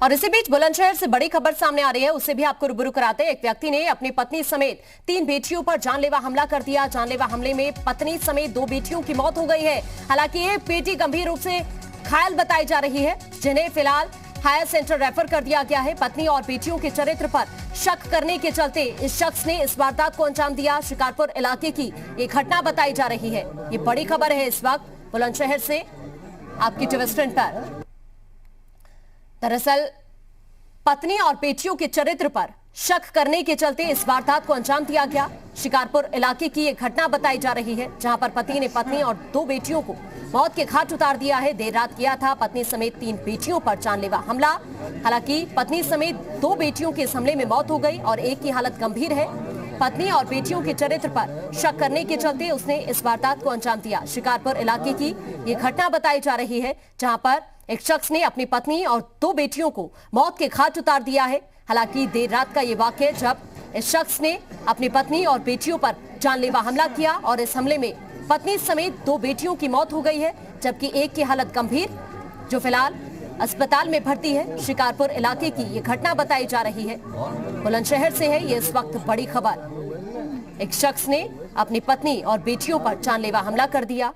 और इसी बीच बुलंदशहर से बड़ी खबर सामने आ रही है, उससे भी आपको रूबरू कराते हैं। एक व्यक्ति ने अपनी पत्नी समेत 3 बेटियों पर जानलेवा हमला कर दिया। जानलेवा हमले में पत्नी समेत 2 बेटियों की मौत हो गई है। हालांकि एक बेटी गंभीर रूप से घायल बताई जा रही है, जिन्हें फिलहाल हायर सेंटर रेफर कर दिया गया है। पत्नी और बेटियों के चरित्र पर शक करने के चलते इस शख्स ने इस वारदात को अंजाम दिया। शिकारपुर इलाके की ये घटना बताई जा रही है। ये बड़ी खबर है इस वक्त बुलंदशहर से आपकी टीवी स्क्रीन पर। दरअसल पत्नी और बेटियों के चरित्र पर शक करने के चलते इस वारदात को अंजाम दिया गया। शिकारपुर इलाके की एक घटना बताई जा रही है, जहां पर पति ने पत्नी और 2 बेटियों को मौत के घाट उतार दिया है। देर रात किया था पत्नी समेत 3 बेटियों पर जानलेवा हमला। हालांकि पत्नी समेत 2 बेटियों के इस हमले में मौत हो गई और एक की हालत गंभीर है। पत्नी और बेटियों के चरित्र पर शक करने के चलते उसने इस वारदात को अंजाम दिया। शिकारपुर इलाके की ये घटना बताई जा रही है, जहां पर एक शख्स ने अपनी पत्नी और 2 बेटियों को मौत के घाट उतार दिया है। हालांकि देर रात का ये वाकया जब इस शख्स ने अपनी पत्नी और बेटियों पर जानलेवा हमला किया और इस हमले में पत्नी समेत 2 बेटियों की मौत हो गई है, जबकि एक की हालत गंभीर, जो फिलहाल अस्पताल में भर्ती है। शिकारपुर इलाके की ये घटना बताई जा रही है, बुलंदशहर से है ये इस वक्त बड़ी खबर। एक शख्स ने अपनी पत्नी और बेटियों पर जानलेवा हमला कर दिया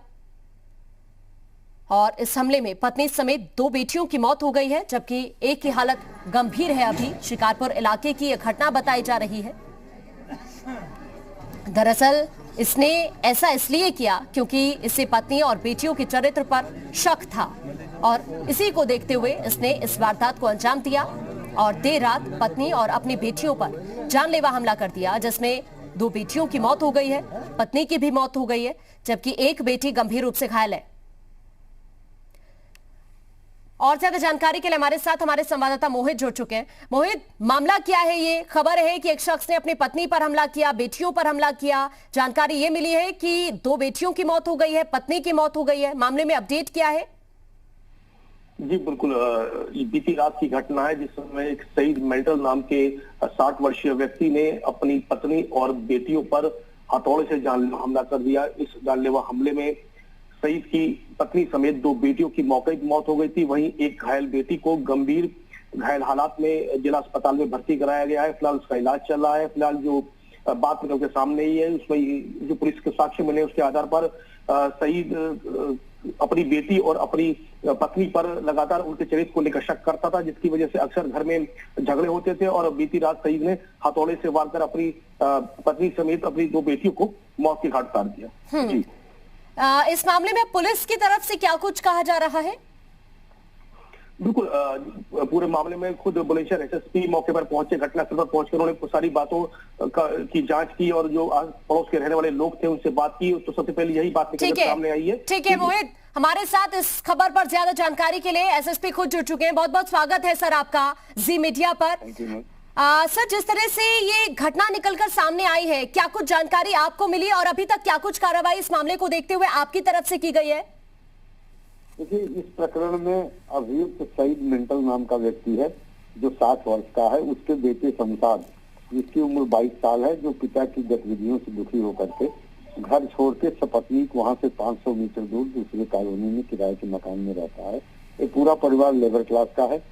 और इस हमले में पत्नी समेत 2 बेटियों की मौत हो गई है, जबकि एक की हालत गंभीर है। अभी शिकारपुर इलाके की यह घटना बताई जा रही है। दरअसल इसने ऐसा इसलिए किया क्योंकि इसे पत्नी और बेटियों के चरित्र पर शक था और इसी को देखते हुए इसने इस वारदात को अंजाम दिया और देर रात पत्नी और अपनी बेटियों पर जानलेवा हमला कर दिया, जिसमें 2 बेटियों की मौत हो गई है, पत्नी की भी मौत हो गई है, जबकि एक बेटी गंभीर रूप से घायल है। और ज्यादा जानकारी के लिए हमारे साथ हमारे संवाददाता मोहित जुड़ चुके हैं। मोहित, मामला क्या है? ये खबर है कि एक शख्स ने अपनी पत्नी पर हमला किया, बेटियों पर हमला किया। जानकारी ये मिली है कि 2 बेटियों की मौत हो गई है, पत्नी की मौत हो गई है। मामले में अपडेट क्या है? जी बिल्कुल, बीती रात की घटना है जिसमें एक सईद मेंटल नाम के 60 वर्षीय व्यक्ति ने अपनी पत्नी और बेटियों पर हथौड़े से जानलेवा हमला कर दिया। इस जानलेवा हमले में सईद की पत्नी समेत 2 बेटियों की मौके पर मौत हो गई थी। वहीं एक घायल बेटी को गंभीर घायल हालात में जिला अस्पताल में भर्ती कराया गया है। फिलहाल उसका इलाज चल रहा है। फिलहाल जो बात के सामने ही है, उसमें जो पुलिस के साक्ष्य मिले उसके आधार पर सईद अपनी बेटी और अपनी पत्नी पर लगातार उनके चरित्र को लेकर शक करता था, जिसकी वजह से अक्सर घर में झगड़े होते थे और बीती रात सईद ने हथौड़े से वार कर अपनी पत्नी समेत अपनी 2 बेटियों को मौत के घाट उतार दिया। जी, इस मामले में पुलिस की तरफ से क्या कुछ कहा जा रहा है? बिल्कुल, पूरे मामले में खुद बुलंदशहर एसएसपी मौके पर पहुंचे, घटनास्थल पर पहुंचकर उन्होंने सारी बातों की जांच की और जो पड़ोस के रहने वाले लोग थे उनसे बात की। तो सबसे पहले यही बात सामने आई है। ठीक है मोहित, हमारे साथ इस खबर पर ज्यादा जानकारी के लिए एसएसपी खुद जुड़ चुके हैं। बहुत बहुत स्वागत है सर आपका जी मीडिया पर। सर, जिस तरह से ये घटना निकलकर सामने आई है, क्या कुछ जानकारी आपको मिली और अभी तक क्या कुछ कार्रवाई इस मामले को देखते हुए आपकी तरफ से की गई है? देखिए, इस प्रकरण में अभियुक्त सईद मेंटल नाम का व्यक्ति है जो 60 वर्ष का है। उसके बेटे शमशाद, जिसकी उम्र 22 साल है, जो पिता की गतिविधियों से दुखी होकर के घर छोड़ के सपत्नीक वहां से 500 मीटर दूर दूसरे कॉलोनी में किराए के मकान में रहता है। ये पूरा परिवार लेबर क्लास का है।